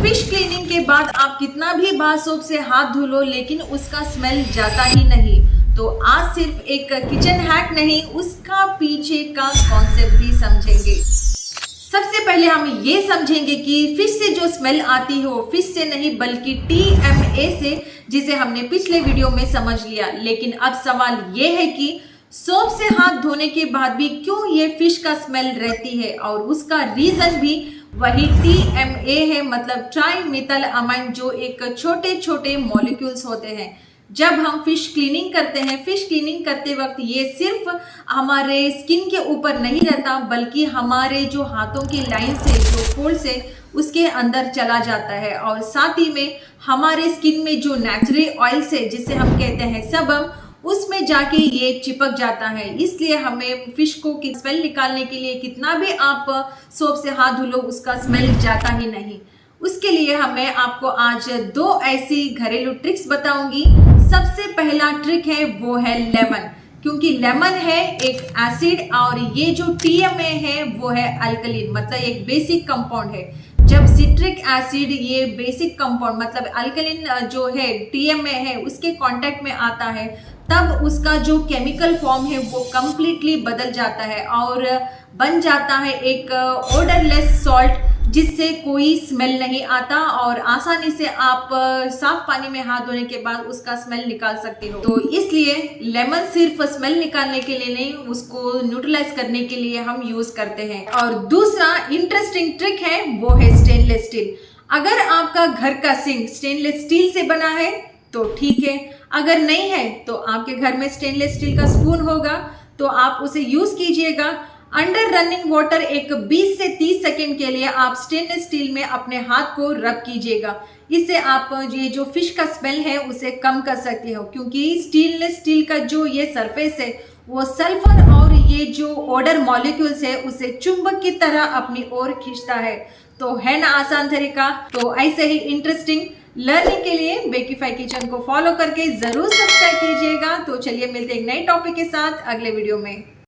Fish cleaning के बाद आप कितना भी बार सोप से हाथ धो लो लेकिन उसका स्मेल जाता ही नहीं। तो आज सिर्फ एक किचन हैक नहीं, उसका पीछे का कॉन्सेप्ट भी समझेंगे। सबसे पहले हम ये समझेंगे कि फिश से जो स्मेल आती है वो फिश से नहीं बल्कि TMA से, जिसे हमने पिछले वीडियो में समझ लिया। लेकिन अब सवाल ये है कि सोप से हाथ धोने के बाद भी क्यों ये फिश का स्मेल रहती है, और उसका रीजन भी वही TMA है, मतलब ट्राई मिथाइल अमाइन, जो एक छोटे छोटे मॉलिक्यूल्स होते हैं। जब हम फिश क्लीनिंग करते हैं, फिश क्लीनिंग करते वक्त ये सिर्फ हमारे स्किन के ऊपर नहीं रहता बल्कि हमारे जो हाथों के लाइन से, जो फोल्ड से, उसके अंदर चला जाता है, और साथ ही में हमारे स्किन में जो नेचुरल ऑयल्स है जिसे हम कहते हैं सबम, उसमें जाके ये चिपक जाता है। इसलिए हमें फिश को की स्मेल निकालने के लिए कितना भी आप सोप से हाथ धो लो उसका स्मेल जाता ही नहीं। उसके लिए हमें आपको आज दो ऐसी घरेलू ट्रिक्स बताऊंगी। सबसे पहला ट्रिक है वो है लेमन, क्योंकि लेमन है एक एसिड और ये जो TMA है वो है अल्कलीन, मतलब एक बेसिक कंपाउंड है। जब सिट्रिक एसिड ये बेसिक कंपाउंड मतलब अल्कलीन जो है TMA है उसके कांटेक्ट में आता है, तब उसका जो केमिकल फॉर्म है वो कंप्लीटली बदल जाता है और बन जाता है एक ओडरलेस सॉल्ट, जिससे कोई स्मेल नहीं आता और आसानी से आप साफ पानी में हाथ धोने के बाद उसका स्मेल निकाल सकते हो। तो इसलिए लेमन सिर्फ स्मेल निकालने के लिए नहीं, उसको न्यूट्रलाइज करने के लिए हम यूज करते हैं। और दूसरा इंटरेस्टिंग ट्रिक है वो है स्टेनलेस स्टील। अगर आपका घर का सिंक स्टेनलेस स्टील से बना है तो ठीक है, अगर नहीं है तो आपके घर में स्टेनलेस स्टील का स्पून होगा तो आप उसे यूज कीजिएगा। अंडर रनिंग वाटर एक 20 से 30 सेकेंड के लिए आप स्टेनलेस स्टील में अपने हाथ को रब कीजिएगा। इससे आप ये जो फिश का स्मेल है उसे कम कर सकते हो, क्योंकि स्टेनलेस स्टील का जो ये सरफेस है वो सल्फर और ये जो ओडर मॉलिक्यूल्स है उसे चुंबक की तरह अपनी ओर खींचता है। तो है ना आसान तरीका। तो ऐसे ही इंटरेस्टिंग लर्निंग के लिए बेकिफाई किचन को फॉलो करके जरूर सब्सक्राइब कीजिएगा। तो चलिए मिलते हैं एक नए टॉपिक के साथ अगले वीडियो में।